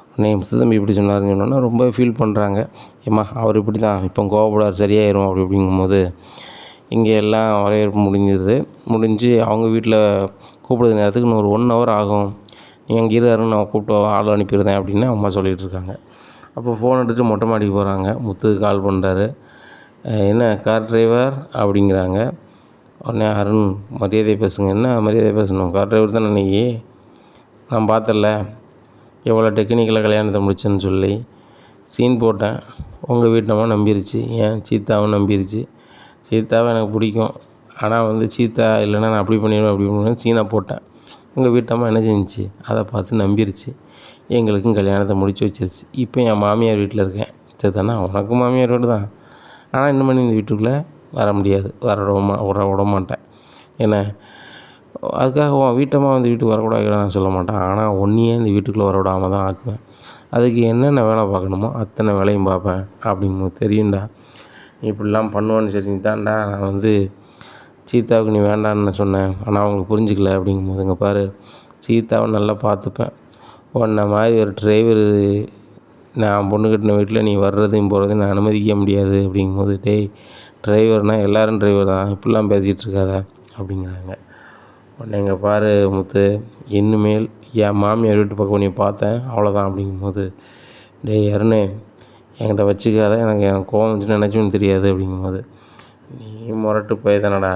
உடனே முத்து தம்பி இப்படி சொன்னாருன்னு சொன்னோன்னா ரொம்ப ஃபீல் பண்ணுறாங்க. ஏம்மா அவர் இப்படி தான் இப்போ கோவப்படார் சரியாயிரும் அப்படி அப்படிங்கும்போது, இங்கே எல்லாம் வரவேற்பு முடிஞ்சு அவங்க வீட்டில் கூப்பிடுற நேரத்துக்கு இன்னும் ஒரு 1 hour ஆகும், நீங்கள் அங்கே இருக்காருன்னு நான் கூப்பிட்டு ஆள் அனுப்பிடுறேன் அப்படின்னு அம்மா சொல்லிகிட்டு இருக்காங்க. அப்போ ஃபோன் எடுத்துகிட்டு மொட்டை மாடிக்கு போகிறாங்க. முத்துக்கு கால் பண்ணுறாரு. என்ன கார் டிரைவர் அப்படிங்கிறாங்க. உடனே அருண் மரியாதை பேசுங்க. என்ன மரியாதை பேசணும், கார் டிரைவர் தானே நீ, நான் பார்த்தல எவ்வளோ டெக்னிக்கலாக கல்யாணத்தை முடிச்சேன்னு சொல்லி சீன் போட்டேன். உங்கள் வீட்டம்மா நம்பிருச்சு, ஏன் சீதாவும் நம்பிருச்சு. சீதாவை எனக்கு பிடிக்கும், ஆனால் வந்து சீதா இல்லைன்னா நான் அப்படி பண்ணிடுவேன் அப்படி பண்ணுவேன் சீனாக போட்டேன். உங்கள் வீட்டம்மா என்ன செஞ்சிச்சு, அதை பார்த்து நம்பிருச்சு, எங்களுக்கும் கல்யாணத்தை முடிச்சு வச்சிருச்சு. இப்போ என் மாமியார் வீட்டில் இருக்கேன். சரி தானே, உனக்கும் மாமியார் வீடு தான், ஆனால் இன்னும் பண்ணி இந்த வீட்டுக்குள்ளே வர முடியாது, விட மாட்டேன். ஏன்னா அதுக்காக உன் வீட்டம்மா வந்து வீட்டுக்கு வரக்கூடாது நான் சொல்ல மாட்டேன், ஆனால் ஒன்றையே இந்த வீட்டுக்குள்ளே வரவிடாமல் தான் ஆக்குவேன். அதுக்கு என்னென்ன வேலை பார்க்கணுமோ அத்தனை வேலையும் பார்ப்பேன் அப்படிங்கும்போது, தெரியும்டா நீ இப்படிலாம் பண்ணுவான்னு சரி தான்டா, நான் வந்து சீதாவுக்கு நீ வேண்டான்னு சொன்னேன், ஆனால் அவங்களுக்கு புரிஞ்சிக்கல அப்படிங்கும்போது, இங்கே பாரு சீதாவை நல்லா பார்த்துப்பேன், உன்னை மாதிரி ஒரு டிரைவர் நான் பொண்ணு கட்டின வீட்டில் நீ வர்றதையும் போகிறதையும் நான் அனுமதிக்க முடியாது அப்படிங்கும்போது, டேய் டிரைவர்னால் எல்லோரும் டிரைவர் தான், இப்படிலாம் பேசிகிட்டு இருக்காத அப்படிங்கிறாங்க. உடனே இங்கே பாரு முத்து, இனிமேல் என் மாமியார் வீட்டு பக்கம் நீ பார்த்தேன் அவ்வளோதான் அப்படிங்கும்போது, டேய் அருணே என்கிட்ட வச்சுக்காத, எனக்கு கோவம் வந்துச்சுன்னு நினச்சுன்னு தெரியாது அப்படிங்கும்போது, நீ முரட்டு போய் தானடா,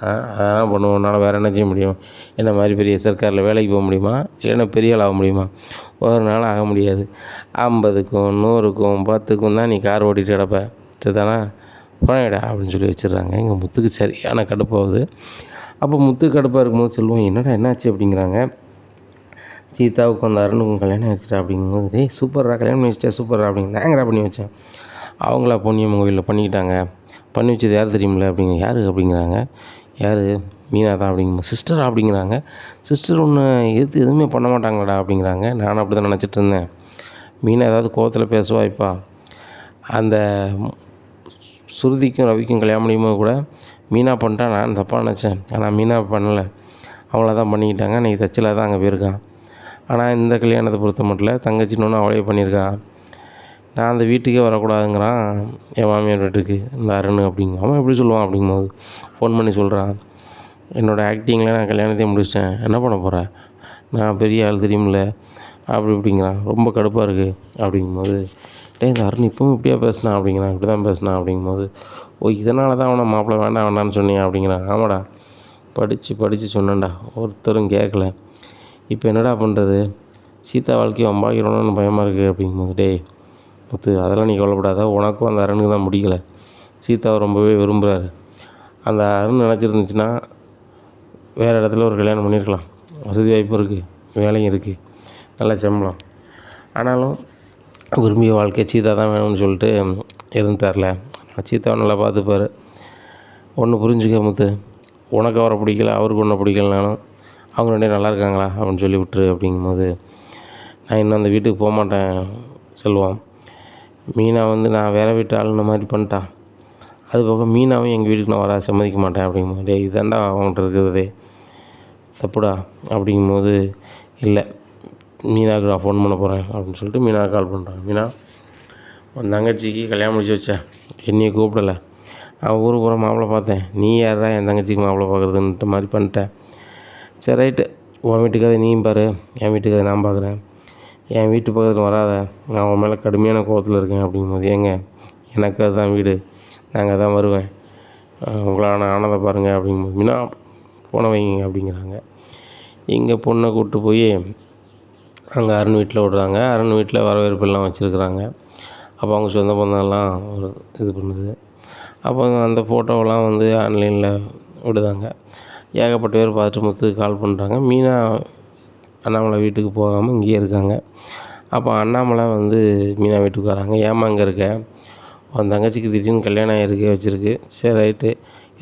அதெல்லாம் பண்ணுவோம், உன்னால் வேறு என்ன செய்ய முடியும்? என்ன மாதிரி பெரிய சர்க்காரில் வேலைக்கு போக முடியுமா? இல்லைன்னா பெரிய ஆள் ஆக முடியுமா? ஒரு நாள் ஆக முடியாது. 50க்கும் 100க்கும் 10க்கும் தான் நீ கார் ஓட்டிகிட்டு கிடப்ப, சரிதானா? போனேடா அப்படின்னு சொல்லி வச்சிடுறாங்க. எங்கள் முத்துக்கு சரியான கடுப்பாகுது. அப்போ முத்துக்கு கடுப்பாக இருக்கும்போது சொல்லுவோம், என்னடா என்னாச்சு அப்படிங்கிறாங்க. சீதாவுக்கு அந்த அருணுக்கும் கல்யாணம் ஆயிடுச்சுடா அப்படிங்கும்போது, டேய் சூப்பர்ரா, கல்யாணம் பண்ணி வச்சிட்டா சூப்பர்ரா அப்படிங்க. நாங்கடா பண்ணி வச்சேன். அவங்களா பொன்னியம்மன் கோயிலில் பண்ணிக்கிட்டாங்க. பண்ணி வச்சது யார் தெரியுமில்ல அப்படிங்க. யார் அப்படிங்கிறாங்க. யார்? மீனா தான் அப்படிங்கும்போது, சிஸ்டரா அப்படிங்கிறாங்க. சிஸ்டர் ஒன்று எதிர்த்து எதுவுமே பண்ண மாட்டாங்களாடா அப்படிங்கிறாங்க. நானும் அப்படி தான் நினச்சிட்டு இருந்தேன். மீனா ஏதாவது கோவத்தில் பேசுவா இப்போ. அந்த சுருதிக்கும் ரவிக்கும் கல்யாணம் முடியும்போது கூட மீனா பண்ணிட்டா நான் தப்பாக நினச்சேன். ஆனால் மீனா பண்ணலை, அவங்கள தான் பண்ணிக்கிட்டாங்க. அன்றைக்கி தச்சில் தான் அங்கே போயிருக்கான். ஆனால் இந்த கல்யாணத்தை பொறுத்த மட்டும் தங்கச்சின்னு அவளே பண்ணியிருக்கா. நான் அந்த வீட்டுக்கே வரக்கூடாதுங்கிறான் என் மாமியார் வீட்டுக்கு இந்த அருண் அப்படிங்க. அவன் எப்படி சொல்லுவான் அப்படிங்கும்போது ஃபோன் பண்ணி சொல்கிறான், என்னோடய ஆக்டிங்கில் நான் கல்யாணத்தையும் முடிச்சிட்டேன், என்ன பண்ண போகிறேன், நான் பெரிய ஆள் தெரியுமில்ல அப்படி இப்படிங்கிறான். ரொம்ப கடுப்பாக இருக்குது அப்படிங்கும்போது, டேய் இந்த அருண் இப்பவும் இப்படியா பேசினான் அப்படிங்கிறான். இப்படி தான் பேசினான் அப்படிங்கும்போது, ஓ இதனால தான் அவனை மாப்பிள்ளை வேண்டாம் வேண்டான்னு சொன்னியா அப்படிங்கிறான். ஆமாடா, படித்து சொன்னேன்டா, ஒருத்தரும் கேட்கல. இப்போ என்னடா பண்ணுறது, சீதா வாழ்க்கையை வம்பாக்கிறோன்னு பயமாக இருக்குது அப்படிங்கும்போது, டேய் முத்து அதெல்லாம் நீ கவலைப்படாத, உனக்கும் அந்த அருணுக்கு தான் முடிக்கல. சீதாவை ரொம்பவே விரும்புகிறாரு. அந்த அருண் நினச்சிருந்துச்சுன்னா வேறு இடத்துல ஒரு கல்யாணம் பண்ணியிருக்கலாம். வசதி வாய்ப்பும் இருக்குது, வேலையும் இருக்குது, நல்ல சம்பளம். ஆனாலும் விரும்பிய வாழ்க்கை சீதா தான் வேணும்னு சொல்லிட்டு எதுவும் தரல. சீதாவை நல்லா பார்த்துப்பார். ஒன்று புரிஞ்சுக்க முத்து, உனக்கு அவரை பிடிக்கல, அவருக்கு ஒன்றை பிடிக்கலனாலும் அவங்க ரெண்டே நல்லா இருக்காங்களா அப்படின்னு சொல்லி விட்டுரு அப்படிங்கும்போது, நான் இன்னும் அந்த வீட்டுக்கு போக மாட்டேன் சொல்லுவான். மீனா நான் வேறு வீட்டு ஆளுன மாதிரி பண்ணிட்டா. அதுபோக மீனாவும் எங்கள் வீட்டுக்கு நான் வர சம்மதிக்க மாட்டேன் அப்படிங்கும்போது, டேய் இதாண்டா அவங்கள்ட்ட இருக்கிறதே தப்புடா அப்படிங்கும்போது, இல்லை மீனாவுக்கு நான் ஃபோன் பண்ண போகிறேன் அப்படின்னு சொல்லிட்டு மீனாவுக்கு கால் பண்ணுறான். மீனா, உன் தங்கச்சிக்கு கல்யாணம் முடிச்சு வச்சேன், என்னையும் கூப்பிடலை. நான் ஊருக்கு போகிற மாப்பிள்ளை பார்த்தேன், நீ யாரா என் தங்கச்சிக்கு மாப்பிள்ளை பார்க்குறதுன்ட்டு மாதிரி பண்ணிட்டேன். சரி ரைட்டு, உன் வீட்டுக்காக நீயும் பாரு, என் வீட்டுக்காக நான் பார்க்குறேன். என் வீட்டு பக்கத்தில் வராத, நான் உன் மேலே கடுமையான கோவத்தில் இருக்கேன் அப்படிங்கும்போது, ஏங்க எனக்கு அதுதான் வீடு, நாங்கள் தான் வருவேன், உங்களான ஆனதை பாருங்கள் அப்படிங்கும்போது, மீனா போன வைங்க அப்படிங்கிறாங்க. இங்கே பொண்ணை கூப்பிட்டு போய் அங்கே அருண் வீட்டில் விடுறாங்க. அருண் வீட்டில் வரவேற்பெல்லாம் வச்சுருக்குறாங்க. அப்போ அவங்க சொந்த பந்தம்லாம் ஒரு இது பண்ணுது. அப்போ அந்த ஃபோட்டோவெல்லாம் ஆன்லைனில் விடுதாங்க. ஏகப்பட்ட பேர் பார்த்துட்டு முத்துக்கு கால் பண்ணுறாங்க. மீனா அண்ணாமலை வீட்டுக்கு போகாமல் இங்கேயே இருக்காங்க. அப்போ அண்ணாமலை மீனா வீட்டுக்கு வராங்க. ஏம்மா இங்கே இருக்க, உன் தங்கச்சிக்கு திடீர்னு கல்யாணம் ஆகிருக்கு வச்சுருக்கு, சரி ரைட்டு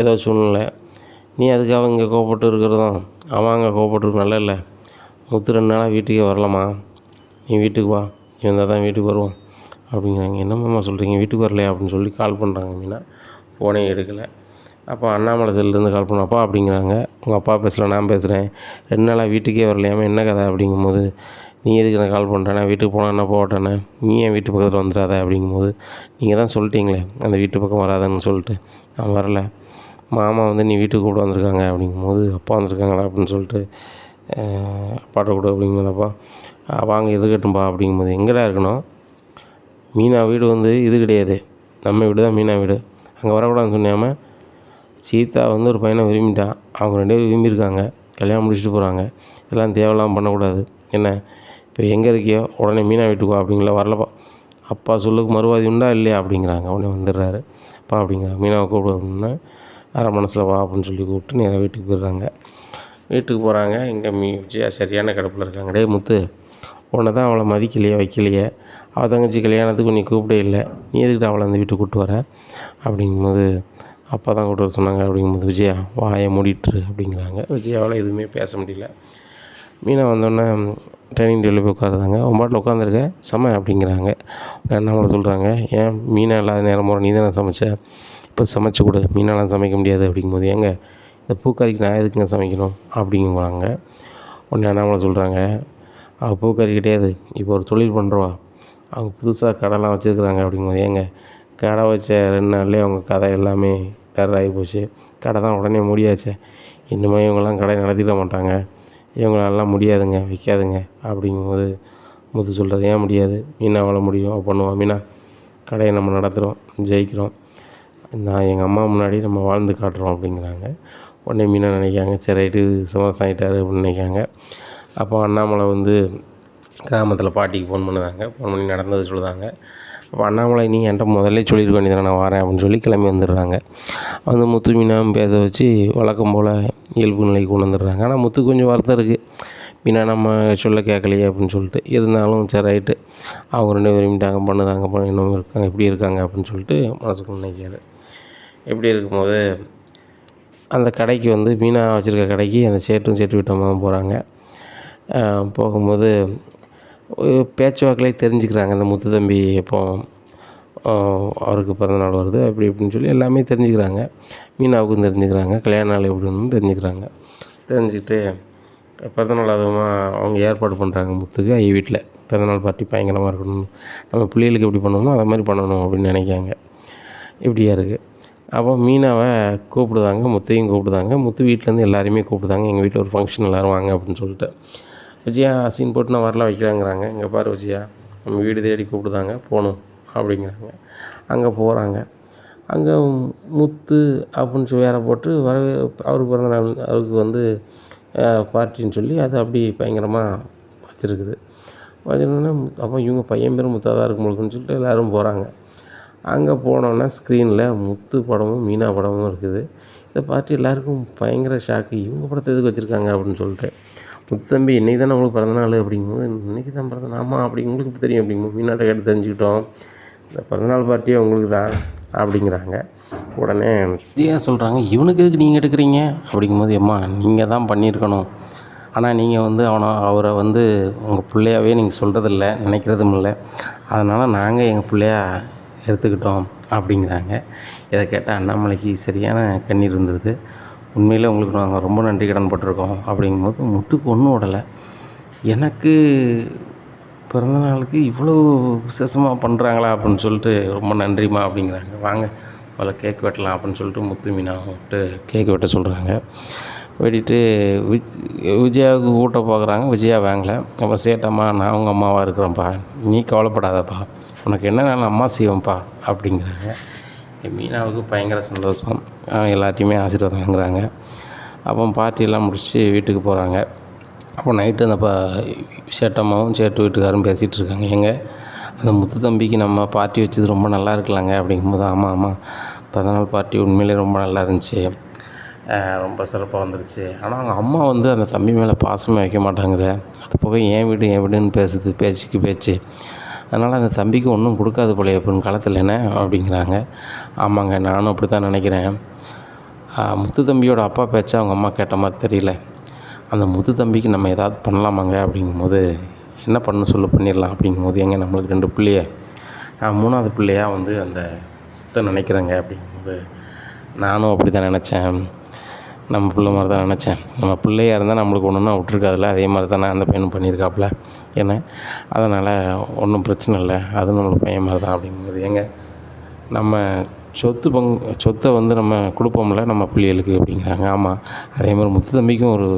ஏதோ சூழ்நிலை, நீ அதுக்காக இங்கே கோவப்பட்டு இருக்கிறதும் அவன் அங்கே கோவப்பட்டுருக்கு நல்லா இல்லை. முத்து 2 நாளாக வீட்டுக்கே வரலாமா, நீ வீட்டுக்கு வா, நீ வந்தால் தான் வீட்டுக்கு வருவோம் அப்படிங்கிறாங்க. என்னம்மா சொல்கிறீங்க, வீட்டுக்கு வரலையா அப்படின்னு சொல்லி கால் பண்ணுறாங்க. மீனா ஃபோனே எடுக்கலை. அப்போ அண்ணாமலை செல்லேருந்து கால் பண்ண, அப்பா அப்படிங்கிறாங்க. உங்கள் அப்பா பேசல, நான் பேசுகிறேன், 2 நாளாக வீட்டுக்கே வரலையாம என்ன கதை அப்படிங்கும்போது, நீ எதுக்கு நான் கால் பண்ணுறேன், நான் வீட்டுக்கு போனால் என்ன போகட்டேனே, நீ என் வீட்டு பக்கத்தில் வந்துடாத அப்படிங்கும்போது, நீங்கள் தான் சொல்லிட்டீங்களே அந்த வீட்டு பக்கம் வராதன்னு சொல்லிட்டு, நான் வரல, மாமா நீ வீட்டுக்கு கூட வந்திருக்காங்க அப்படிங்கும்போது, அப்பா வந்திருக்காங்களா அப்படின்னு சொல்லிட்டு அப்பாட்ட கூட அப்படிங்கும்போது, அப்பா வாங்க இருக்கட்டும்பா அப்படிங்கும்போது, எங்கடா இருக்கணும், மீனா வீடு இது கிடையாது, நம்ம வீடு தான் மீனா வீடு, அங்கே வரக்கூடாதுன்னு சொன்னாமல், சீதா ஒரு பையனை விரும்பிட்டான், அவங்க 2 பேரும் விரும்பியிருக்காங்க, கல்யாணம் முடிச்சுட்டு போகிறாங்க, இதெல்லாம் தேவையில்லாமல் பண்ணக்கூடாது, என்ன இப்போ எங்கே இருக்கியோ உடனே மீனா வீட்டுக்கு வா அப்படிங்களா, வரலப்பா, அப்பா சொல்லுக்கு மறுவாதி உண்டா இல்லையா அப்படிங்கிறாங்க. உடனே வந்துடுறாரு. அப்பா அப்படிங்கிறாங்க. மீனாவை கூப்பிடு அப்படின்னா, அரை மனசில் வா அப்படின்னு சொல்லி கூப்பிட்டு நேராக வீட்டுக்கு போயிடுறாங்க. வீட்டுக்கு போகிறாங்க. இங்கே விஜயா சரியான கிடப்பில் இருக்காங்க. டேய் முத்து, உன்னை தான் அவளை மதிக்கலையே வைக்கலையே, அவள் தங்கச்சி கல்யாணத்துக்கு நீ கூப்பிடே இல்லை, நீ எதுக்கிட்ட அவளை அந்த வீட்டுக்கு கூப்பிட்டு வர அப்படிங்கும்போது, அப்பா தான் கூப்பிட்டு வர சொன்னாங்க அப்படிங்கும்போது, விஜயா வாயை மூடிட்டுரு அப்படிங்கிறாங்க. விஜயாவால் எதுவுமே பேச முடியல. மீனா வந்தோடனே டைனிங் டேபிளில் போய் உட்காருதாங்க. உன் பாட்டில் உட்காந்துருக்க சமை அப்படிங்கிறாங்க. அண்ணாமலை சொல்கிறாங்க, ஏன் மீனா இல்லாத நேரம் போகிற நீ தானே சமைச்ச, இப்போ சமைச்சு கொடு, மீனாலாம் சமைக்க முடியாது அப்படிங்கும்போது, ஏங்க இந்த பூக்காரிக்கு நான் எதுக்குங்க சமைக்கணும் அப்படிங்குவாங்க. உடனே அண்ணாமலை சொல்கிறாங்க, அவள் பூக்காரி கிடையாது, இப்போ ஒரு தொழில் பண்ணுறவா, அவங்க புதுசாக கடைலாம் வச்சுருக்குறாங்க அப்படிங்கும்போது, ஏங்க கடை வச்ச 2 நாள்லேயே அவங்க கதை எல்லாமே டெரர் ஆகி போச்சு. கடை தான் உடனே மூடியாச்சே. இனிமேல் இவங்கெல்லாம் கடை நடத்திட மாட்டாங்க. இவங்களாலலாம் முடியாதுங்க, விற்காதுங்க அப்படிங்கும்போது முத்து சொல்கிறாரு, ஏன் முடியாது? மீனாவால் முடியும், பண்ணுவோம். மீனா, கடையை நம்ம நடத்துகிறோம், ஜெயிக்கிறோம். நான் எங்கள் அம்மா முன்னாடி நம்ம வாழ்ந்து காட்டுறோம் அப்படிங்கிறாங்க. உடனே மீனா நினைக்காங்க, சரி ரைட்டு சமரசம் ஆகிட்டாரு அப்படின்னு நினைக்காங்க. அப்போ அண்ணாமலை வந்து கிராமத்தில் பாட்டிக்கு ஃபோன் பண்ணுதாங்க. ஃபோன் பண்ணி நடந்தது சொல்லுதாங்க. அப்போ அண்ணாமலை, நீ என்கிட்ட முதல்லே சொல்லியிருக்க வேண்டியதானே, நான் வரேன் அப்படின்னு சொல்லி கிளம்பி வந்துடுறாங்க. வந்து முத்து மீனாவும் பேச வச்சு வழக்கம் போல் இயல்பு நிலைக்கு கொண்டு வந்துடுறாங்க. ஆனால் முத்துக்கு கொஞ்சம் வருத்தம் இருக்குது, மீனா நம்ம சொல்ல கேட்கலையே அப்படின்னு சொல்லிட்டு. இருந்தாலும் சரி ரைட்டு, அவங்க 2 பேரும் விரும்பிட்டாங்க, பண்ணுதாங்க, இன்னும் இருக்காங்க, எப்படி இருக்காங்க அப்படின்னு சொல்லிட்டு மனசுக்குள்ள நினைக்காரு. இப்படி இருக்கும்போது அந்த கடைக்கு வந்து மீனா வச்சுருக்க கடைக்கு அந்த சேட்டு வீட்டம்மாவும் போகிறாங்க. போகும்போது பேச்சுவாக்கிலே தெரிஞ்சுக்கிறாங்க, இந்த முத்து தம்பி எப்போ அவருக்கு பிறந்தநாள் வருது அப்படி இப்படின்னு சொல்லி எல்லாமே தெரிஞ்சுக்கிறாங்க. மீனாவுக்கும் தெரிஞ்சுக்கிறாங்க, கல்யாண நாள் எப்படின்னு தெரிஞ்சுக்கிறாங்க. தெரிஞ்சுக்கிட்டு பிறந்தநாள் அதுவுமா அவங்க ஏற்பாடு பண்ணுறாங்க முத்துக்கு வீட்டில். பிறந்தநாள் பார்ட்டி பயங்கரமாக இருக்கணும், நம்ம பிள்ளைகளுக்கு எப்படி பண்ணணுமோ அதை மாதிரி பண்ணணும் அப்படின்னு நினைக்காங்க. இப்படியா இருக்குது. அப்போ மீனாவை கூப்பிடுதாங்க, முத்தையும் கூப்பிடுதாங்க. முத்து வீட்டிலேருந்து எல்லாரையுமே கூப்பிடுதாங்க, எங்கள் வீட்டில் ஒரு ஃபங்க்ஷன் எல்லோரும் வாங்க அப்படின்னு சொல்லிட்டு. விஜயா சீன் போட்டு நான் வரலாம் வைக்கலாங்கிறாங்க. இங்கே பாரு விஜயா, நம்ம வீடு தேடி கூப்பிடுதாங்க, போகணும் அப்படிங்கிறாங்க. அங்கே போகிறாங்க. அங்கே முத்து அப்படின்னு சொல்லி வேற போட்டு அவருக்கு பிறந்தநாள், அவருக்கு வந்து பார்ட்டின்னு சொல்லி அது அப்படி பயங்கரமாக வச்சுருக்குது. வச்சுருந்தோன்னே அப்போ இவங்க பையன் பேர் முத்தாக தான் இருக்கும் போலுக்குன்னு சொல்லிட்டு எல்லோரும் போகிறாங்க. அங்கே போனோன்னா ஸ்க்ரீனில் முத்து படமும் மீனா படமும் இருக்குது. இதை பார்த்து எல்லாேருக்கும் பயங்கர ஷாக்கு, இவங்க படத்தை எதுக்கு வச்சுருக்காங்க அப்படின்னு சொல்லிட்டு. முத்து தம்பி, இன்றைக்கி தானே உங்களுக்கு பிறந்தநாள் அப்படிங்கும்போது, இன்றைக்கி தான் பிறந்தநாள், ஆமாம் அப்படி உங்களுக்கு எப்படி தெரியும் அப்படிங்கும்போது, மீனாட்ட கேட்டு தெரிஞ்சுக்கிட்டோம், இந்த பிறந்தநாள் பார்ட்டியே உங்களுக்கு தான் அப்படிங்கிறாங்க. உடனே விஜயா சொல்கிறாங்க, இவனுக்கு எதுக்கு நீங்கள் எடுக்கிறீங்க அப்படிங்கும்போது, எம்மா நீங்கள் தான் பண்ணியிருக்கணும், ஆனால் நீங்கள் வந்து அவரை வந்து உங்கள் பிள்ளையாவே நீங்கள் சொல்கிறதில்ல, நினைக்கிறதும் இல்லை, அதனால் நாங்கள் எங்கள் பிள்ளையா எடுத்துக்கிட்டோம் அப்படிங்கிறாங்க. இதை கேட்டால் அண்ணாமலைக்கு சரியான கண்ணீர் இருந்தது. உண்மையில் உங்களுக்கு நாங்கள் ரொம்ப நன்றி கடன் பட்டிருக்கோம் அப்படிங்கும்போது, முத்துக்கு ஒன்றும் விடலை, எனக்கு பிறந்தநாளுக்கு இவ்வளோ விசேஷமாக பண்ணுறாங்களா அப்படின்னு சொல்லிட்டு ரொம்ப நன்றிம்மா அப்படிங்கிறாங்க. வாங்க முதல்ல கேக் வெட்டலாம் அப்படின்னு சொல்லிட்டு முத்து மீனா விட்டு கேக் வெட்ட சொல்கிறாங்க. வெட்டிட்டு விஜயாவுக்கு ஊட்ட பார்க்குறாங்க. விஜயா வாங்கலை. அப்போ சேட்டம்மா, நான் உங்கள் அம்மாவாக இருக்கிறேன்ப்பா, நீ கவலைப்படாதப்பா, உனக்கு என்ன நான் அம்மா செய்வேன்ப்பா அப்படிங்கிறாங்க. மீனாவுக்கு பயங்கர சந்தோஷம். எல்லாத்தையுமே ஆசீர்வாதம் வாங்குறாங்க. அப்போ பார்ட்டியெல்லாம் முடிச்சு வீட்டுக்கு போகிறாங்க. அப்போ நைட்டு அந்த சேட்டம்மாவும் சேட்டு வீட்டுக்காரும் பேசிகிட்டு இருக்காங்க. ஏங்க, அந்த முத்து தம்பிக்கு நம்ம பார்ட்டி வச்சது ரொம்ப நல்லா இருக்கலாங்க அப்படிங்கும்போது, ஆமாம் ஆமாம், பிறந்தநாள் பார்ட்டி உண்மையிலே ரொம்ப நல்லா இருந்துச்சு, ரொம்ப சிறப்பாக வந்துருச்சு. ஆனால் அவங்க அம்மா வந்து அந்த தம்பி மேலே பாசமே வைக்க மாட்டாங்குதே, அது போக என் வீடுன்னு பேசுது, பேச்சுக்கு பேச்சு, அதனால் அந்த தம்பிக்கு ஒன்றும் கொடுக்காது போலையே அப்படின்னு காலத்தில் என்ன அப்படிங்கிறாங்க. ஆமாங்க, நானும் அப்படி தான் நினைக்கிறேன். முத்து தம்பியோட அப்பா பேச்சை அவங்க அம்மா கேட்ட மாதிரி தெரியல. அந்த முத்து தம்பிக்கு நம்ம ஏதாவது பண்ணலாமாங்க அப்படிங்கும்போது, என்ன பண்ண சொல்ல பண்ணிடலாம் அப்படிங்கும்போது, ஏங்க நம்மளுக்கு 2 பிள்ளைய, நான் 3வது பிள்ளையாக வந்து அந்த முத்தை நினைக்கிறேங்க அப்படிங்கும்போது, நானும் அப்படி தான் நினச்சேன், நம்ம பிள்ளை மாதிரி தான் நினச்சேன், நம்ம பிள்ளையாக இருந்தால் நம்மளுக்கு ஒன்றுனா விட்ருக்காதுல்ல, அதே மாதிரி தான் அந்த பையனும் பண்ணியிருக்காப்புல ஏன்னா, அதனால் ஒன்றும் பிரச்சனை இல்லை, அதுவும் நம்மளுக்கு பையன் மாதிரி தான் அப்படிங்கும்போது, ஏங்க நம்ம சொத்தை வந்து நம்ம கொடுப்போம்ல நம்ம பிள்ளைகளுக்கு அப்படிங்கிறாங்க. ஆமாம், அதே மாதிரி முத்து தம்பிக்கும் ஒரு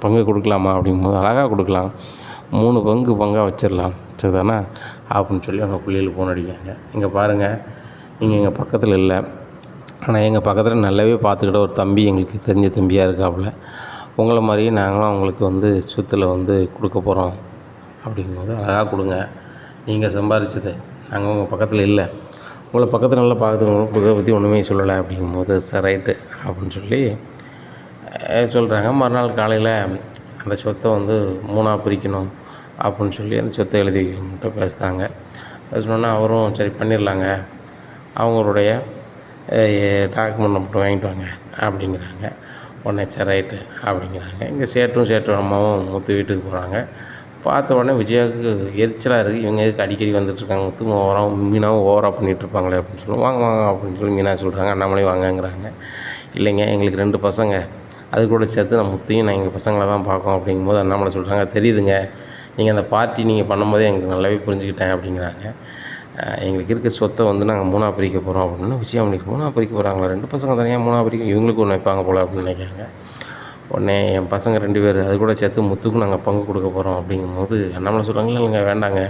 பங்கு கொடுக்கலாமா அப்படிங்கும்போது, அழகாக கொடுக்கலாம், 3 பங்காக வச்சிடலாம், சரிதானே அப்படின்னு சொல்லி அவங்க பிள்ளைகளுக்கு ஃபோன் அடிக்காங்க. இங்கே பாருங்கள், நீங்கள் எங்கள் பக்கத்தில் இல்லை, ஆனால் எங்கள் பக்கத்தில் நல்லாவே பார்த்துக்கிட்ட ஒரு தம்பி எங்களுக்கு தெரிஞ்ச தம்பியாக இருக்காப்புல, உங்களை மாதிரியே நாங்களும் அவங்களுக்கு வந்து சொத்தில் வந்து கொடுக்க போகிறோம் அப்படிங்கும்போது, அழகாக கொடுங்க, நீங்கள் சம்பாதிச்சது, நாங்கள் உங்கள் பக்கத்தில் இல்லை, உங்களை பக்கத்தில் நல்லா பார்த்துக்கணும், இதை பற்றி ஒன்றுமே சொல்லலை அப்படிங்கும்போது, சரி ரைட்டு அப்படின்னு சொல்லி சொல்கிறாங்க. மறுநாள் காலையில் அந்த சொத்தை வந்து 3ஆக பிரிக்கணும் அப்படின்னு சொல்லி அந்த சொத்தை எழுதி வைக்கிட்ட பேசுகிறாங்க. பேசினோன்னா அவரும் சரி பண்ணிடலாங்க, அவங்களுடைய டாக்குமெண்ட் மட்டும் வாங்கிட்டு வாங்க அப்படிங்கிறாங்க. உடனே சரி ரைட்டு அப்படிங்கிறாங்க. இங்கே சேட்டு அம்மாவும் முத்து வீட்டுக்கு போகிறாங்க. பார்த்த உடனே விஜயாவுக்கு எரிச்சலாக இருக்குது, இவங்க எதுக்கு அடிக்கடி வந்துட்டுருக்காங்க, முத்து மீனாவும் ஓவராக பண்ணிகிட்ருப்பாங்களே அப்படின்னு சொல்லி, வாங்க அப்படின்னு சொல்லி மீனா சொல்கிறாங்க. அண்ணாமலை வாங்கங்கிறாங்க. இல்லைங்க, எங்களுக்கு 2 பசங்க, அது கூட சேர்த்து நான் முத்தையும் நான் எங்கள் பசங்களை தான் பார்க்கோம் அப்படிங்கும்போது, அண்ணாமலை சொல்கிறாங்க, தெரியுதுங்க, நீங்கள் அந்த பார்ட்டி நீங்கள் பண்ணும்போதே எனக்கு நல்லாவே புரிஞ்சுக்கிட்டேன் அப்படிங்கிறாங்க. எங்களுக்கு இருக்க சொத்தை வந்து நாங்கள் 3ஆ பிரிக்க போகிறோம் அப்படின்னு. விஜயாமணிக்கு 3ஆ பிரிக்க போகிறாங்களா? 2 பசங்க தனியாக 3ஆ பிரிக்க, இவங்களுக்கு ஒன்று வைப்பாங்க போல் அப்படின்னு நினைக்கிறாங்க. உடனே என் பசங்க 2 பேர் அது கூட சேர்த்து முத்துக்கும் நாங்கள் பங்கு கொடுக்க போகிறோம் அப்படிங்கும்போது அண்ணாமலை சொல்கிறாங்க, இல்லைங்க வேண்டாங்க,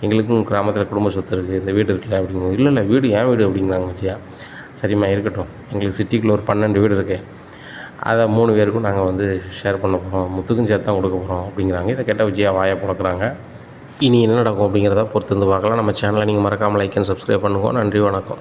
எங்களுக்கும் கிராமத்தில் குடும்ப சொத்து இருக்குது, இந்த வீடு இருக்குல்ல அப்படிங்கும்போது, இல்லை இல்லை வீடு என் வீடு அப்படிங்கிறாங்க விஜயா. சரிம்மா இருக்கட்டும், எங்களுக்கு சிட்டிக்குள்ளே ஒரு 12 வீடு இருக்குது, அதை 3 பேருக்கும் நாங்கள் வந்து ஷேர் பண்ண போகிறோம், முத்துக்கும் சேர்த்து தான் கொடுக்க போகிறோம் அப்படிங்கிறாங்க. இதை கேட்டால் விஜயா வாயை புழக்கிறாங்க. இனி என்ன நடக்கும் அப்படிங்கிறத பொறுத்து வந்து பார்க்கலாம். நம்ம சேனலை நீங்கள் மறக்காமல் லைக் அண்ட் சப்ஸ்கிரைப் பண்ணுங்க. நன்றி, வணக்கம்.